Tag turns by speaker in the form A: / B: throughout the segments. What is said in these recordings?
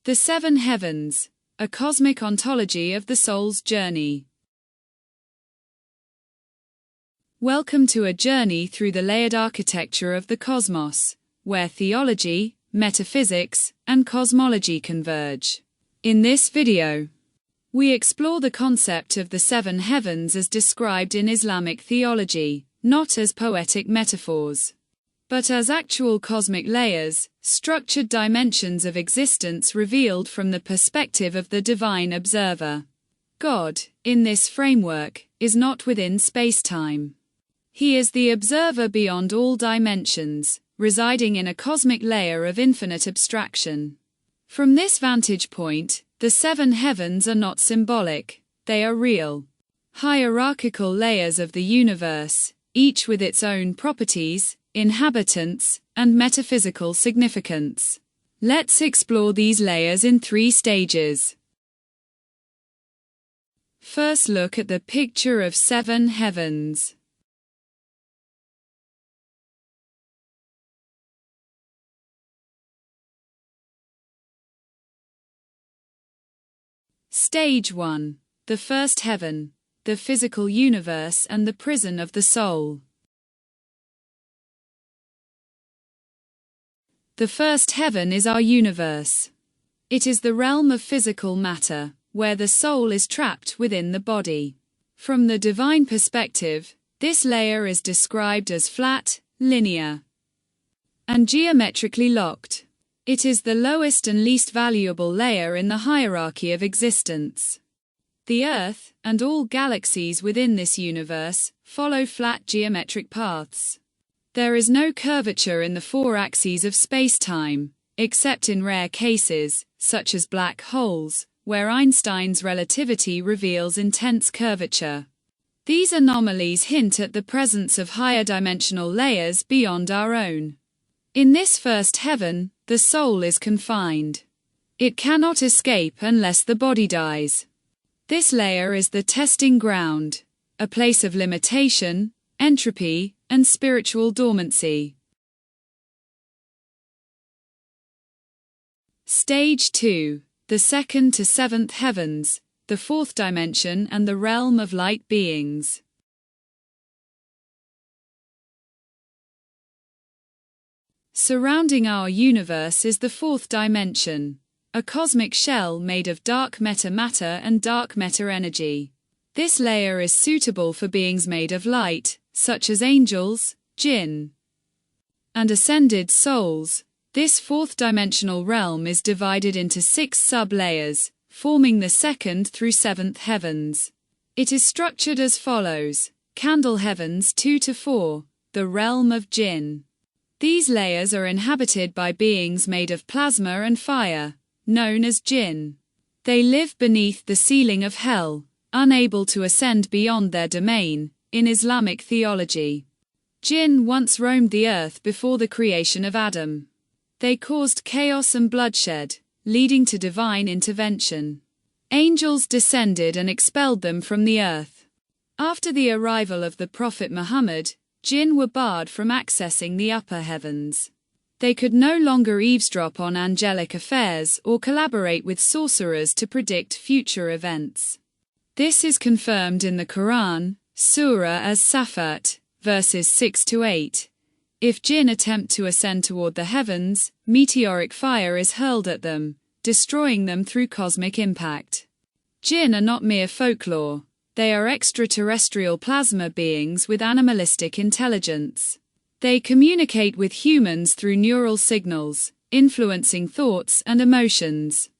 A: The Seven Heavens, a cosmic ontology of the soul's journey. Welcome to a journey through the layered architecture of the cosmos, where theology, metaphysics, and cosmology converge. In this video, we explore the concept of the seven heavens as described in Islamic theology, not as poetic metaphors, but as actual cosmic layers, structured dimensions of existence revealed from the perspective of the divine observer. God, in this framework, is not within space-time. He is the observer beyond all dimensions, residing in a cosmic layer of infinite abstraction. From this vantage point, the seven heavens are not symbolic, they are real. Hierarchical layers of the universe, each with its own properties, inhabitants, and metaphysical significance. Let's explore these layers in 3 stages. First, look at the picture of 7 heavens. Stage 1. The first heaven, the physical universe and the prison of the soul. The first heaven is our universe. It is the realm of physical matter, where the soul is trapped within the body. From the divine perspective, this layer is described as flat, linear, and geometrically locked. It is the lowest and least valuable layer in the hierarchy of existence. The Earth, and all galaxies within this universe, follow flat geometric paths. There is no curvature in the 4 axes of space-time, except in rare cases, such as black holes, where Einstein's relativity reveals intense curvature. These anomalies hint at the presence of higher dimensional layers beyond our own. In this first heaven, the soul is confined. It cannot escape unless the body dies. This layer is the testing ground, a place of limitation, entropy, and spiritual dormancy. Stage 2. The second to 7th heavens, the 4th dimension and the realm of light beings. Surrounding our universe is the 4th dimension, a cosmic shell made of dark matter and dark matter energy. This layer is suitable for beings made of light, such as angels, jinn, and ascended souls. This 4th dimensional realm is divided into 6 sub-layers, forming the 2nd through 7th heavens. It is structured as follows: candle heavens 2 to 4, the realm of jinn. These layers are inhabited by beings made of plasma and fire, known as jinn. They live beneath the ceiling of hell, unable to ascend beyond their domain. In Islamic theology, jinn once roamed the earth before the creation of Adam. They caused chaos and bloodshed, leading to divine intervention. Angels descended and expelled them from the earth. After the arrival of the Prophet Muhammad, jinn were barred from accessing the upper heavens. They could no longer eavesdrop on angelic affairs or collaborate with sorcerers to predict future events. This is confirmed in the Quran, Surah as-Safat, verses 6 to 8. If jinn attempt to ascend toward the heavens, meteoric fire is hurled at them, destroying them through cosmic impact. Jinn are not mere folklore. They are extraterrestrial plasma beings with animalistic intelligence. They communicate with humans through neural signals, influencing thoughts and emotions.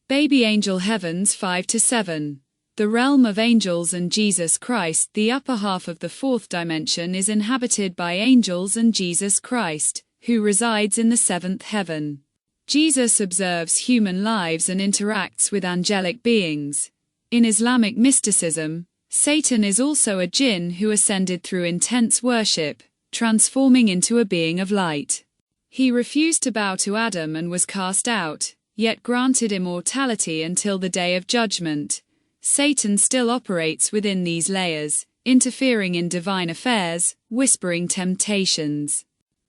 A: Baby angel heavens 5 to 7. The realm of angels and Jesus Christ. The upper half of the 4th dimension is inhabited by angels and Jesus Christ, who resides in the 7th heaven. Jesus observes human lives and interacts with angelic beings. In Islamic mysticism, Satan is also a jinn who ascended through intense worship, transforming into a being of light. He refused to bow to Adam and was cast out, yet granted immortality until the day of judgment. Satan still operates within these layers, interfering in divine affairs, whispering temptations,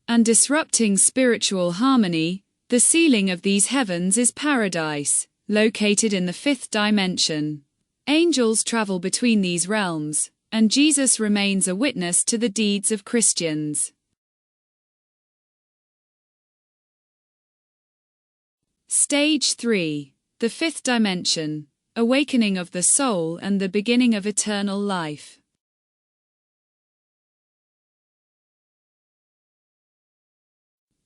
A: and disrupting spiritual harmony. The ceiling of these heavens is paradise, located in the fifth dimension. Angels travel between these realms, and Jesus remains a witness to the deeds of Christians. Stage 3. The fifth dimension. Awakening of the soul and the beginning of eternal life.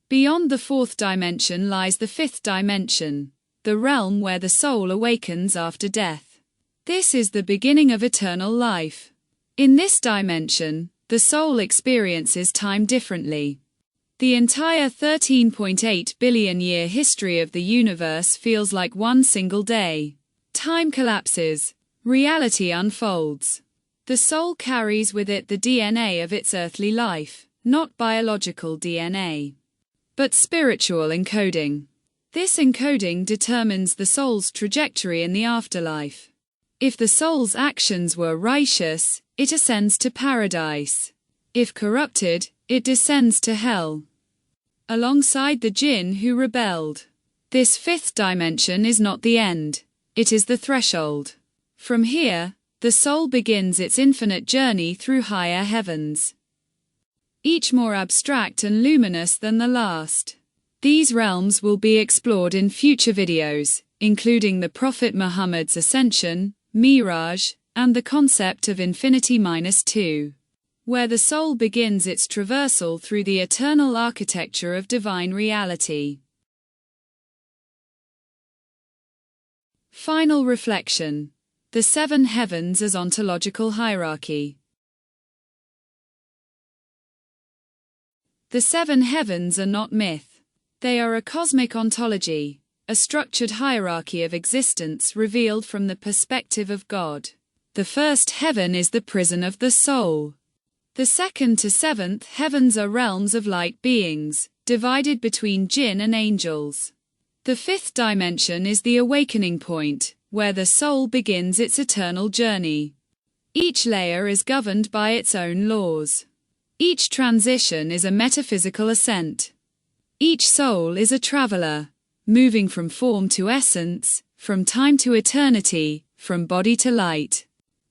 A: Beyond the fourth dimension lies the fifth dimension, the realm where the soul awakens after death. This is the beginning of eternal life. In this dimension, the soul experiences time differently. The entire 13.8 billion year history of the universe feels like one single day. Time collapses. Reality unfolds. The soul carries with it the DNA of its earthly life, not biological DNA, but spiritual encoding. This encoding determines the soul's trajectory in the afterlife. If the soul's actions were righteous, it ascends to paradise. If corrupted, it descends to hell, alongside the jinn who rebelled. This fifth dimension is not the end. It is the threshold. From here, the soul begins its infinite journey through higher heavens, each more abstract and luminous than the last. These realms will be explored in future videos, including the Prophet Muhammad's ascension, Miraj, and the concept of infinity-2, where the soul begins its traversal through the eternal architecture of divine reality. Final reflection. The seven heavens as ontological hierarchy. The seven heavens are not myth. They are a cosmic ontology, a structured hierarchy of existence revealed from the perspective of God. The first heaven is the prison of the soul. The second to seventh heavens are realms of light beings, divided between jinn and angels. The fifth dimension is the awakening point, where the soul begins its eternal journey. Each layer is governed by its own laws. Each transition is a metaphysical ascent. Each soul is a traveler, moving from form to essence, from time to eternity, from body to light.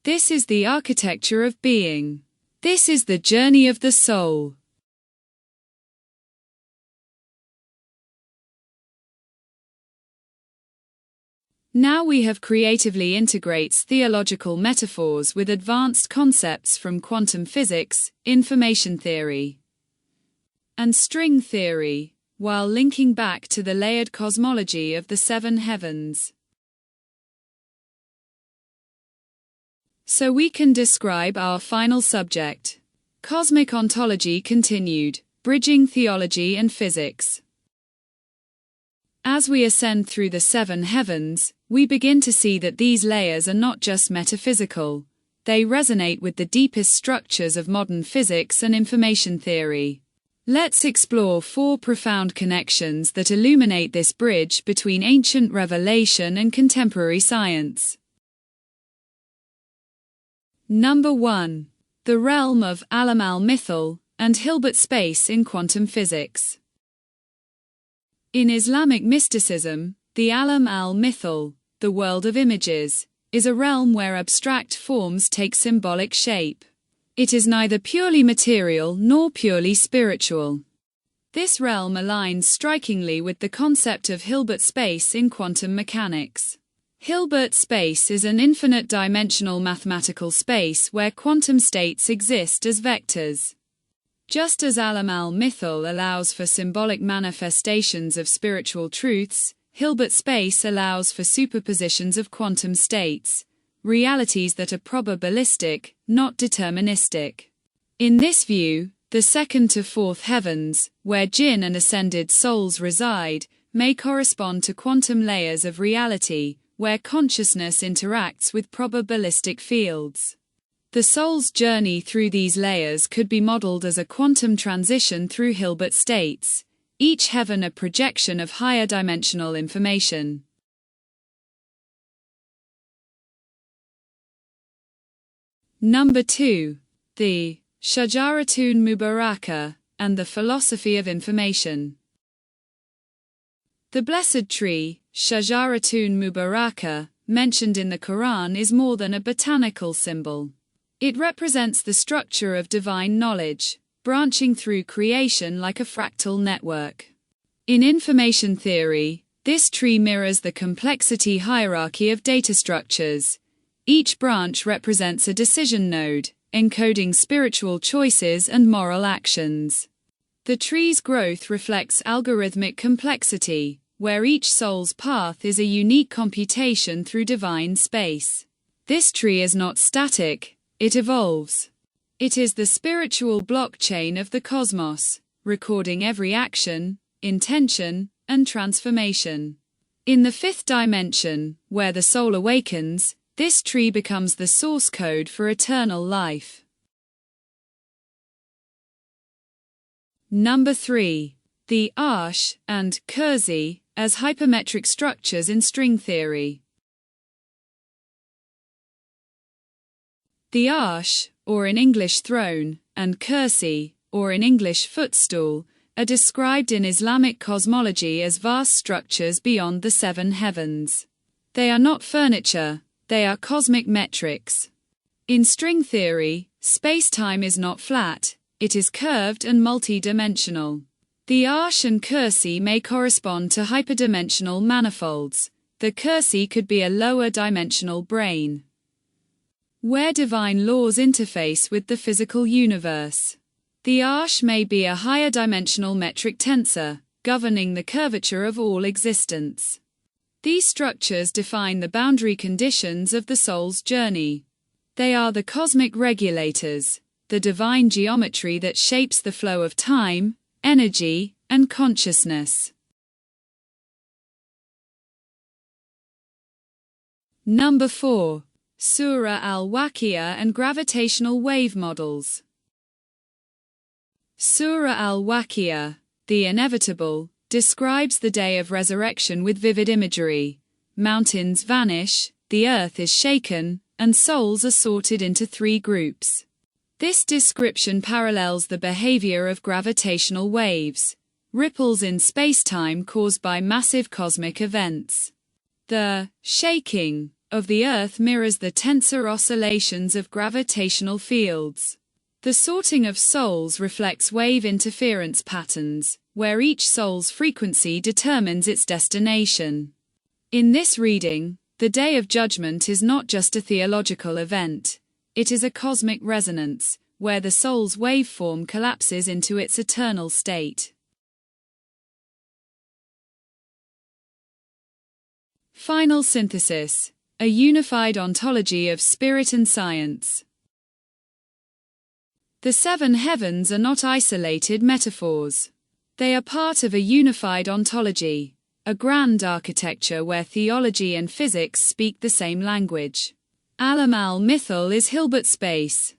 A: This is the architecture of being. This is the journey of the soul. Now we have creatively integrates theological metaphors with advanced concepts from quantum physics, information theory, and string theory, while linking back to the layered cosmology of the seven heavens. So we can describe our final subject. Cosmic ontology continued, bridging theology and physics. As we ascend through the seven heavens, we begin to see that these layers are not just metaphysical. They resonate with the deepest structures of modern physics and information theory. Let's explore four profound connections that illuminate this bridge between ancient revelation and contemporary science. Number 1. The realm of Alam al-Mithal and Hilbert space in quantum physics. In Islamic mysticism, the Alam al-Mithal, the world of images, is a realm where abstract forms take symbolic shape. It is neither purely material nor purely spiritual. This realm aligns strikingly with the concept of Hilbert space in quantum mechanics. Hilbert space is an infinite-dimensional mathematical space where quantum states exist as vectors. Just as Alam al-Mithal allows for symbolic manifestations of spiritual truths, Hilbert space allows for superpositions of quantum states, realities that are probabilistic, not deterministic. In this view, the second to fourth heavens, where jinn and ascended souls reside, may correspond to quantum layers of reality, where consciousness interacts with probabilistic fields. The soul's journey through these layers could be modeled as a quantum transition through Hilbert states, each heaven a projection of higher dimensional information. Number 2. The Shajaratun Mubarakah and the philosophy of information. The blessed tree, Shajaratun Mubaraka, mentioned in the Quran is more than a botanical symbol. It represents the structure of divine knowledge, branching through creation like a fractal network. In information theory, this tree mirrors the complexity hierarchy of data structures. Each branch represents a decision node, encoding spiritual choices and moral actions. The tree's growth reflects algorithmic complexity, where each soul's path is a unique computation through divine space. This tree is not static, it evolves. It is the spiritual blockchain of the cosmos, recording every action, intention, and transformation. In the fifth dimension, where the soul awakens, this tree becomes the source code for eternal life. Number 3. The Arsh and Kursi as hypermetric structures in string theory. The Arsh, or in English throne, and Kursi, or in English footstool, are described in Islamic cosmology as vast structures beyond the seven heavens. They are not furniture, they are cosmic metrics. In string theory, space-time is not flat, it is curved and multi-dimensional. The Arsh and Kursi may correspond to hyperdimensional manifolds. The Kursi could be a lower-dimensional brain, where divine laws interface with the physical universe. The Arsh may be a higher-dimensional metric tensor, governing the curvature of all existence. These structures define the boundary conditions of the soul's journey. They are the cosmic regulators, the divine geometry that shapes the flow of time, energy, and consciousness. Number 4. Surah al-Waqi'ah and gravitational wave models. Surah al-Waqi'ah, the inevitable, describes the day of resurrection with vivid imagery. Mountains vanish, the earth is shaken, and souls are sorted into 3 groups. This description parallels the behavior of gravitational waves, ripples in spacetime caused by massive cosmic events. The shaking of the earth mirrors the tensor oscillations of gravitational fields. The sorting of souls reflects wave interference patterns, where each soul's frequency determines its destination. In this reading, the Day of Judgment is not just a theological event, it is a cosmic resonance, where the soul's waveform collapses into its eternal state. Final synthesis: a unified ontology of spirit and science. The 7 heavens are not isolated metaphors. They are part of a unified ontology, a grand architecture where theology and physics speak the same language. Alam al-Mithal is Hilbert space.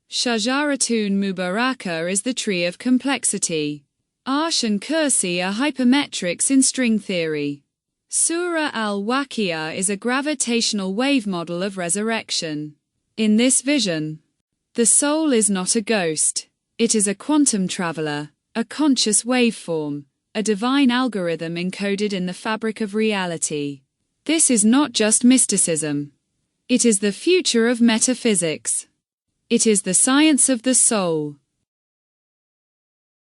A: Shajaratun Mubaraka is the tree of complexity. Arsh and Kursi are hypermetrics in string theory. Surah al-Waqi'ah is a gravitational wave model of resurrection. In this vision, the soul is not a ghost, it is a quantum traveler, a conscious waveform, a divine algorithm encoded in the fabric of reality. This is not just mysticism. It is the future of metaphysics. It is the science of the soul.